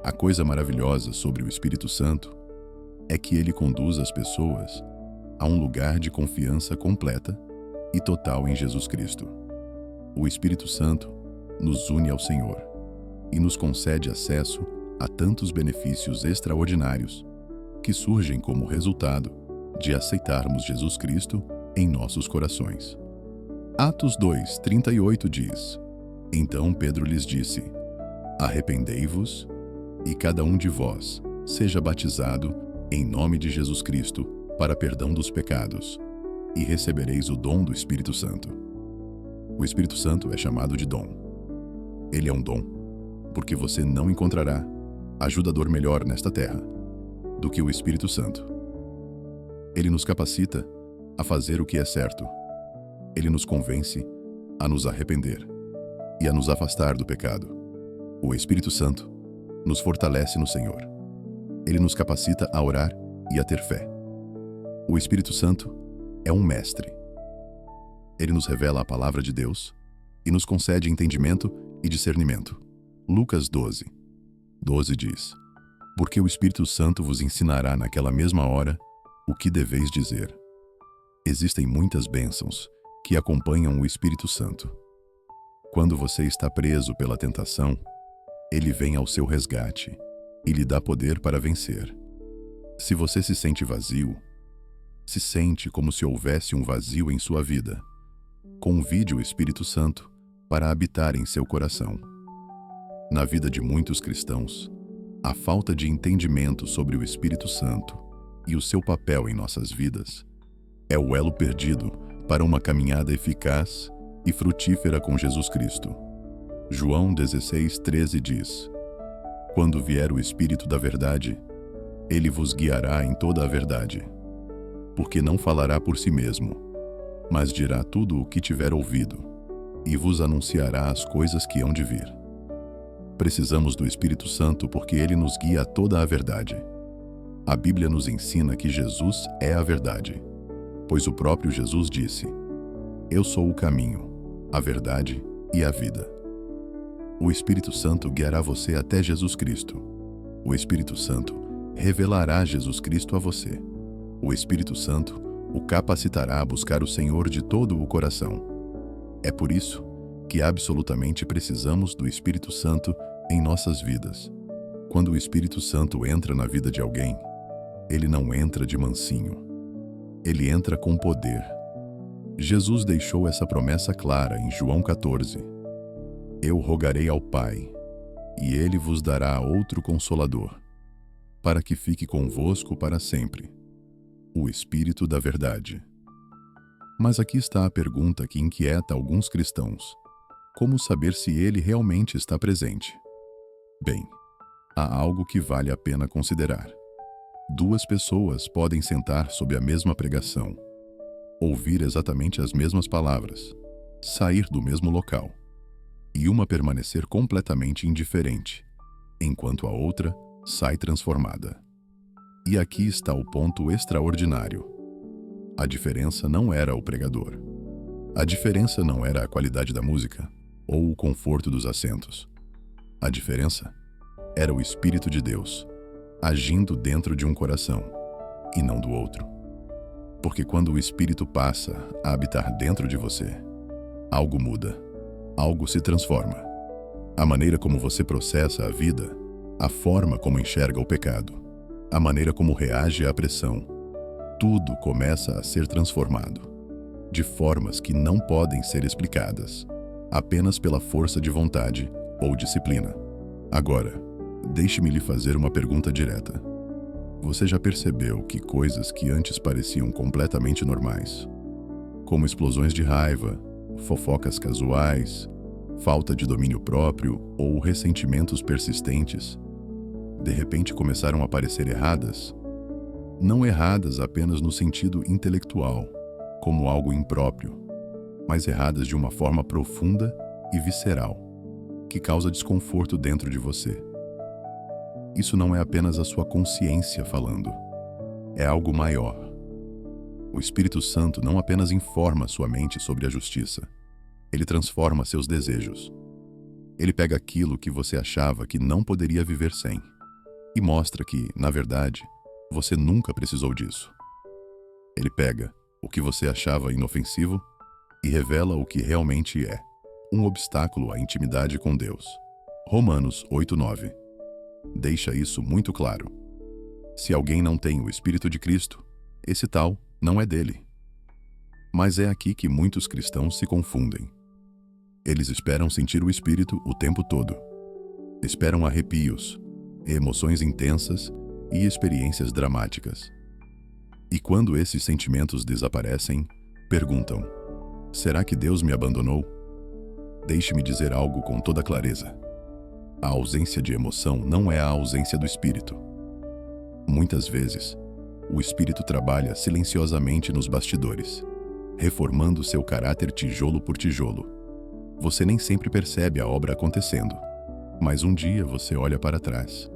A coisa maravilhosa sobre o Espírito Santo é que ele conduz as pessoas a um lugar de confiança completa e total em Jesus Cristo. O Espírito Santo nos une ao Senhor e nos concede acesso a tantos benefícios extraordinários que surgem como resultado de aceitarmos Jesus Cristo em nossos corações. Atos 2:38 diz: Então Pedro lhes disse: Arrependei-vos e cada um de vós seja batizado em nome de Jesus Cristo para perdão dos pecados, e recebereis o dom do Espírito Santo. O Espírito Santo é chamado de dom. Ele é um dom, porque você não encontrará ajudador melhor nesta terra do que o Espírito Santo. Ele nos capacita a fazer o que é certo. Ele nos convence a nos arrepender e a nos afastar do pecado. O Espírito Santo nos fortalece no Senhor. Ele nos capacita a orar e a ter fé. O Espírito Santo é um mestre. Ele nos revela a palavra de Deus e nos concede entendimento e discernimento. Lucas 12:12 diz: Porque o Espírito Santo vos ensinará naquela mesma hora o que deveis dizer. Existem muitas bênçãos que acompanham o Espírito Santo. Quando você está preso pela tentação, ele vem ao seu resgate e lhe dá poder para vencer. Se você se sente vazio, se sente como se houvesse um vazio em sua vida, convide o Espírito Santo para habitar em seu coração. Na vida de muitos cristãos, a falta de entendimento sobre o Espírito Santo e o seu papel em nossas vidas é o elo perdido para uma caminhada eficaz e frutífera com Jesus Cristo. João 16:13 diz: Quando vier o Espírito da verdade, ele vos guiará em toda a verdade, porque não falará por si mesmo, mas dirá tudo o que tiver ouvido, e vos anunciará as coisas que hão de vir. Precisamos do Espírito Santo porque ele nos guia a toda a verdade. A Bíblia nos ensina que Jesus é a verdade, pois o próprio Jesus disse: Eu sou o caminho, a verdade e a vida. O Espírito Santo guiará você até Jesus Cristo. O Espírito Santo revelará Jesus Cristo a você. O Espírito Santo o capacitará a buscar o Senhor de todo o coração. É por isso que absolutamente precisamos do Espírito Santo em nossas vidas. Quando o Espírito Santo entra na vida de alguém, ele não entra de mansinho. Ele entra com poder. Jesus deixou essa promessa clara em João 14. Eu rogarei ao Pai, e ele vos dará outro Consolador, para que fique convosco para sempre, o Espírito da Verdade. Mas aqui está a pergunta que inquieta alguns cristãos: como saber se ele realmente está presente? Bem, há algo que vale a pena considerar. Duas pessoas podem sentar sob a mesma pregação, ouvir exatamente as mesmas palavras, sair do mesmo local, e uma permanecer completamente indiferente, enquanto a outra sai transformada. E aqui está o ponto extraordinário. A diferença não era o pregador. A diferença não era a qualidade da música ou o conforto dos assentos. A diferença era o Espírito de Deus, agindo dentro de um coração, e não do outro. Porque quando o Espírito passa a habitar dentro de você, algo muda, algo se transforma. A maneira como você processa a vida, a forma como enxerga o pecado, a maneira como reage à pressão, tudo começa a ser transformado, de formas que não podem ser explicadas, apenas pela força de vontade ou disciplina. Agora, deixe-me lhe fazer uma pergunta direta. Você já percebeu que coisas que antes pareciam completamente normais, como explosões de raiva, fofocas casuais, falta de domínio próprio ou ressentimentos persistentes, de repente começaram a parecer erradas? Não erradas apenas no sentido intelectual, como algo impróprio, mas erradas de uma forma profunda e visceral, que causa desconforto dentro de você. Isso não é apenas a sua consciência falando, é algo maior. O Espírito Santo não apenas informa sua mente sobre a justiça, ele transforma seus desejos. Ele pega aquilo que você achava que não poderia viver sem e mostra que, na verdade, você nunca precisou disso. Ele pega o que você achava inofensivo e revela o que realmente é um obstáculo à intimidade com Deus. Romanos 8:9 deixa isso muito claro. Se alguém não tem o Espírito de Cristo, esse tal não é dele. Mas é aqui que muitos cristãos se confundem. Eles esperam sentir o Espírito o tempo todo. Esperam arrepios, emoções intensas e experiências dramáticas. E quando esses sentimentos desaparecem, perguntam: será que Deus me abandonou? Deixe-me dizer algo com toda clareza. A ausência de emoção não é a ausência do Espírito. Muitas vezes, o Espírito trabalha silenciosamente nos bastidores, reformando seu caráter tijolo por tijolo. Você nem sempre percebe a obra acontecendo, mas um dia você olha para trás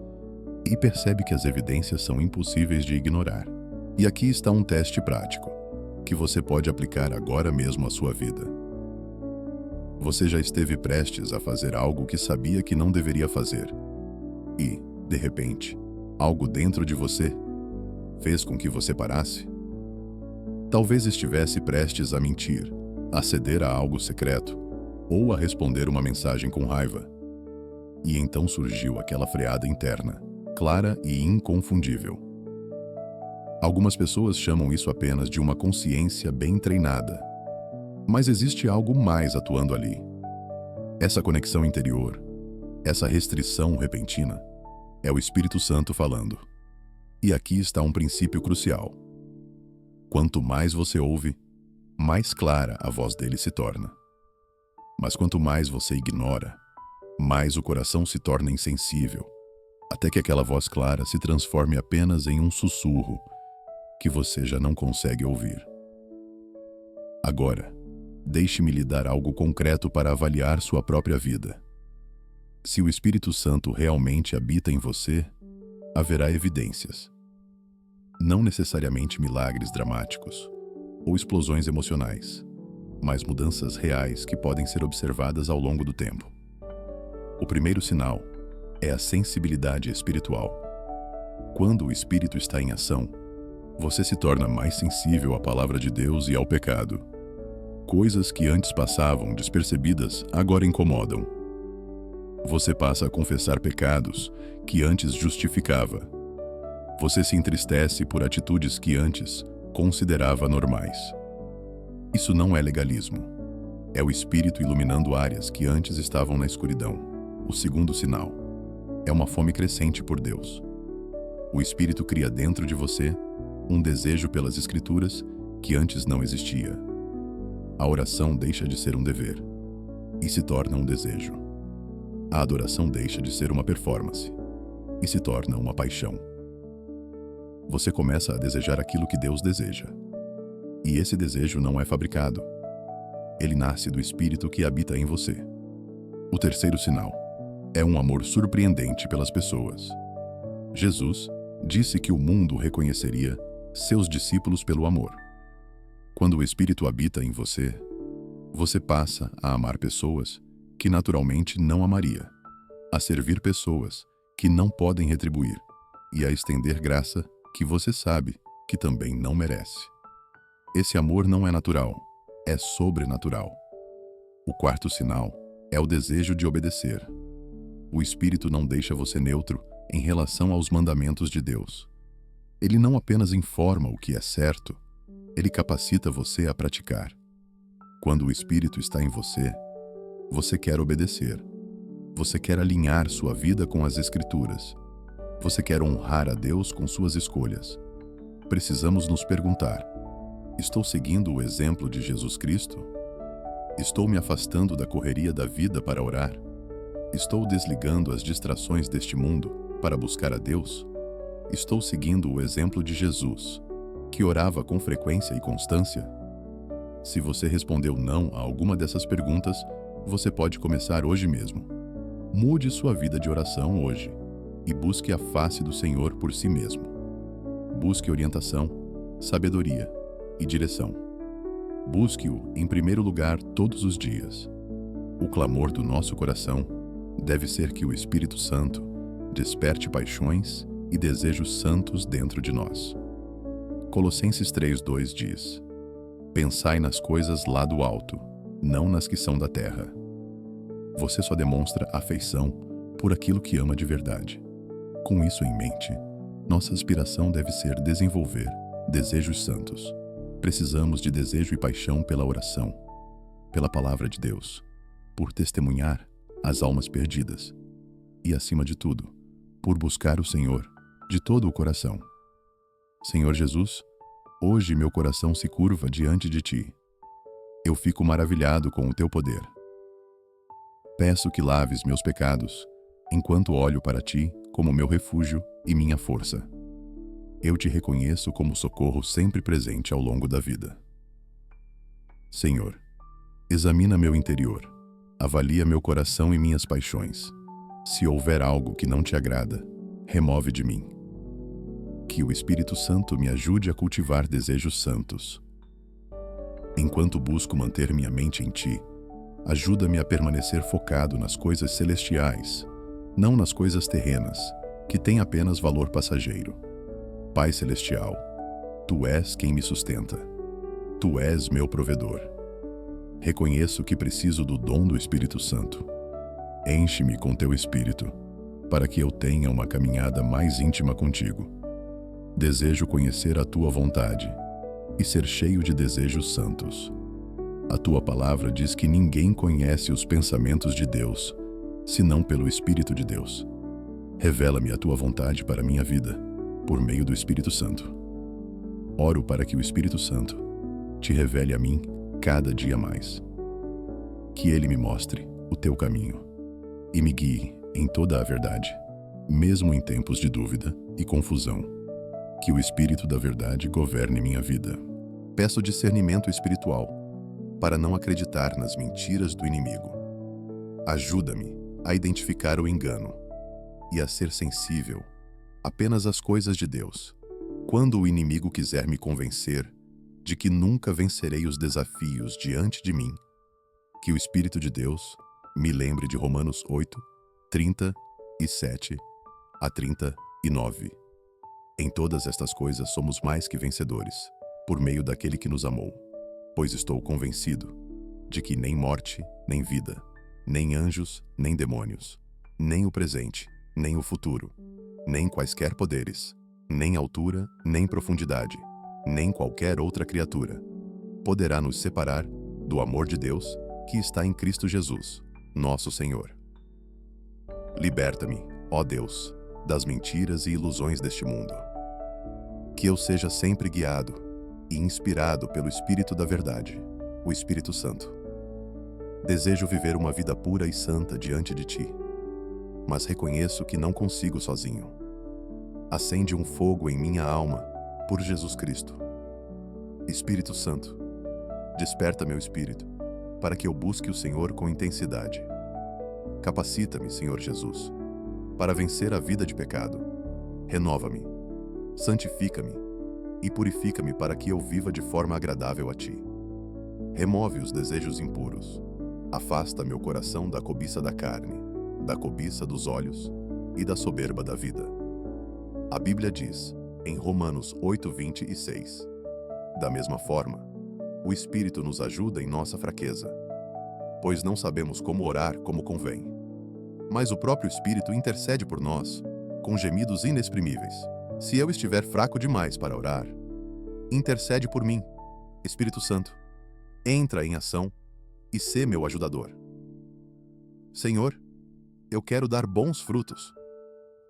e percebe que as evidências são impossíveis de ignorar. E aqui está um teste prático, que você pode aplicar agora mesmo à sua vida. Você já esteve prestes a fazer algo que sabia que não deveria fazer e, de repente, algo dentro de você fez com que você parasse? Talvez estivesse prestes a mentir, a ceder a algo secreto ou a responder uma mensagem com raiva. E então surgiu aquela freada interna, clara e inconfundível. Algumas pessoas chamam isso apenas de uma consciência bem treinada. Mas existe algo mais atuando ali. Essa conexão interior, essa restrição repentina, é o Espírito Santo falando. E aqui está um princípio crucial. Quanto mais você ouve, mais clara a voz dele se torna. Mas quanto mais você ignora, mais o coração se torna insensível, até que aquela voz clara se transforme apenas em um sussurro que você já não consegue ouvir. Agora, deixe-me lhe dar algo concreto para avaliar sua própria vida. Se o Espírito Santo realmente habita em você, haverá evidências. Não necessariamente milagres dramáticos ou explosões emocionais, mas mudanças reais que podem ser observadas ao longo do tempo. O primeiro sinal é a sensibilidade espiritual. Quando o Espírito está em ação, você se torna mais sensível à palavra de Deus e ao pecado. Coisas que antes passavam despercebidas agora incomodam. Você passa a confessar pecados que antes justificava. Você se entristece por atitudes que antes considerava normais. Isso não é legalismo. É o Espírito iluminando áreas que antes estavam na escuridão. O segundo sinal é uma fome crescente por Deus. O Espírito cria dentro de você um desejo pelas Escrituras que antes não existia. A oração deixa de ser um dever e se torna um desejo. A adoração deixa de ser uma performance e se torna uma paixão. Você começa a desejar aquilo que Deus deseja. E esse desejo não é fabricado. Ele nasce do Espírito que habita em você. O terceiro sinal é um amor surpreendente pelas pessoas. Jesus disse que o mundo reconheceria seus discípulos pelo amor. Quando o Espírito habita em você, você passa a amar pessoas que naturalmente não amaria, a servir pessoas que não podem retribuir e a estender graça que você sabe que também não merece. Esse amor não é natural, é sobrenatural. O quarto sinal é o desejo de obedecer. O Espírito não deixa você neutro em relação aos mandamentos de Deus. Ele não apenas informa o que é certo, ele capacita você a praticar. Quando o Espírito está em você, você quer obedecer. Você quer alinhar sua vida com as Escrituras. Você quer honrar a Deus com suas escolhas. Precisamos nos perguntar: estou seguindo o exemplo de Jesus Cristo? Estou me afastando da correria da vida para orar? Estou desligando as distrações deste mundo para buscar a Deus? Estou seguindo o exemplo de Jesus, que orava com frequência e constância? Se você respondeu não a alguma dessas perguntas, você pode começar hoje mesmo. Mude sua vida de oração hoje e busque a face do Senhor por si mesmo. Busque orientação, sabedoria e direção. Busque-o em primeiro lugar todos os dias. O clamor do nosso coração deve ser que o Espírito Santo desperte paixões e desejos santos dentro de nós. Colossenses 3:2 diz: Pensai nas coisas lá do alto, não nas que são da terra. Você só demonstra afeição por aquilo que ama de verdade. Com isso em mente, nossa aspiração deve ser desenvolver desejos santos. Precisamos de desejo e paixão pela oração, pela palavra de Deus, por testemunhar as almas perdidas e, acima de tudo, por buscar o Senhor de todo o coração. Senhor Jesus, hoje meu coração se curva diante de Ti. Eu fico maravilhado com o Teu poder. Peço que laves meus pecados, enquanto olho para Ti como meu refúgio e minha força. Eu Te reconheço como socorro sempre presente ao longo da vida. Senhor, examina meu interior, avalia meu coração e minhas paixões. Se houver algo que não Te agrada, remove de mim. Que o Espírito Santo me ajude a cultivar desejos santos. Enquanto busco manter minha mente em Ti, ajuda-me a permanecer focado nas coisas celestiais, não nas coisas terrenas, que têm apenas valor passageiro. Pai Celestial, Tu és quem me sustenta. Tu és meu provedor. Reconheço que preciso do dom do Espírito Santo. Enche-me com Teu Espírito, para que eu tenha uma caminhada mais íntima contigo. Desejo conhecer a Tua vontade e ser cheio de desejos santos. A Tua palavra diz que ninguém conhece os pensamentos de Deus, senão pelo Espírito de Deus. Revela-me a Tua vontade para a minha vida, por meio do Espírito Santo. Oro para que o Espírito Santo Te revele a mim cada dia mais. Que Ele me mostre o Teu caminho e me guie em toda a verdade, mesmo em tempos de dúvida e confusão. Que o Espírito da verdade governe minha vida. Peço discernimento espiritual para não acreditar nas mentiras do inimigo. Ajuda-me a identificar o engano e a ser sensível apenas às coisas de Deus. Quando o inimigo quiser me convencer de que nunca vencerei os desafios diante de mim, que o Espírito de Deus me lembre de Romanos 8, 37 a 39. Em todas estas coisas somos mais que vencedores, por meio daquele que nos amou. Pois estou convencido de que nem morte, nem vida, nem anjos, nem demônios, nem o presente, nem o futuro, nem quaisquer poderes, nem altura, nem profundidade, nem qualquer outra criatura poderá nos separar do amor de Deus que está em Cristo Jesus, nosso Senhor. Liberta-me, ó Deus, das mentiras e ilusões deste mundo. Que eu seja sempre guiado e inspirado pelo Espírito da verdade, o Espírito Santo. Desejo viver uma vida pura e santa diante de Ti, mas reconheço que não consigo sozinho. Acende um fogo em minha alma por Jesus Cristo. Espírito Santo, desperta meu espírito para que eu busque o Senhor com intensidade. Capacita-me, Senhor Jesus, para vencer a vida de pecado. Renova-me, santifica-me e purifica-me para que eu viva de forma agradável a Ti. Remove os desejos impuros. Afasta meu coração da cobiça da carne, da cobiça dos olhos e da soberba da vida. A Bíblia diz, em Romanos 8:26, da mesma forma, o Espírito nos ajuda em nossa fraqueza, pois não sabemos como orar como convém. Mas o próprio Espírito intercede por nós, com gemidos inexprimíveis. Se eu estiver fraco demais para orar, intercede por mim, Espírito Santo. Entra em ação e sê meu ajudador. Senhor, eu quero dar bons frutos.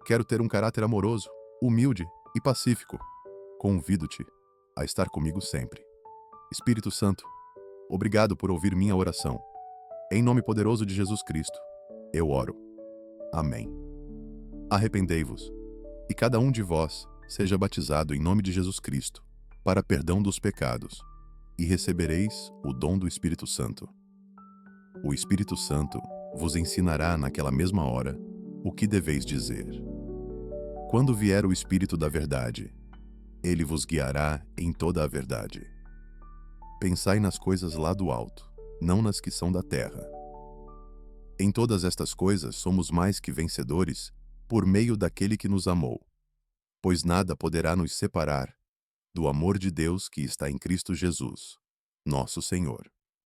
Quero ter um caráter amoroso, humilde e pacífico. Convido-te a estar comigo sempre. Espírito Santo, obrigado por ouvir minha oração. Em nome poderoso de Jesus Cristo, eu oro. Amém. Arrependei-vos, e cada um de vós seja batizado em nome de Jesus Cristo, para perdão dos pecados, e recebereis o dom do Espírito Santo. O Espírito Santo vos ensinará naquela mesma hora o que deveis dizer. Quando vier o Espírito da verdade, ele vos guiará em toda a verdade. Pensai nas coisas lá do alto, não nas que são da terra. Em todas estas coisas somos mais que vencedores, por meio daquele que nos amou. Pois nada poderá nos separar do amor de Deus que está em Cristo Jesus, nosso Senhor.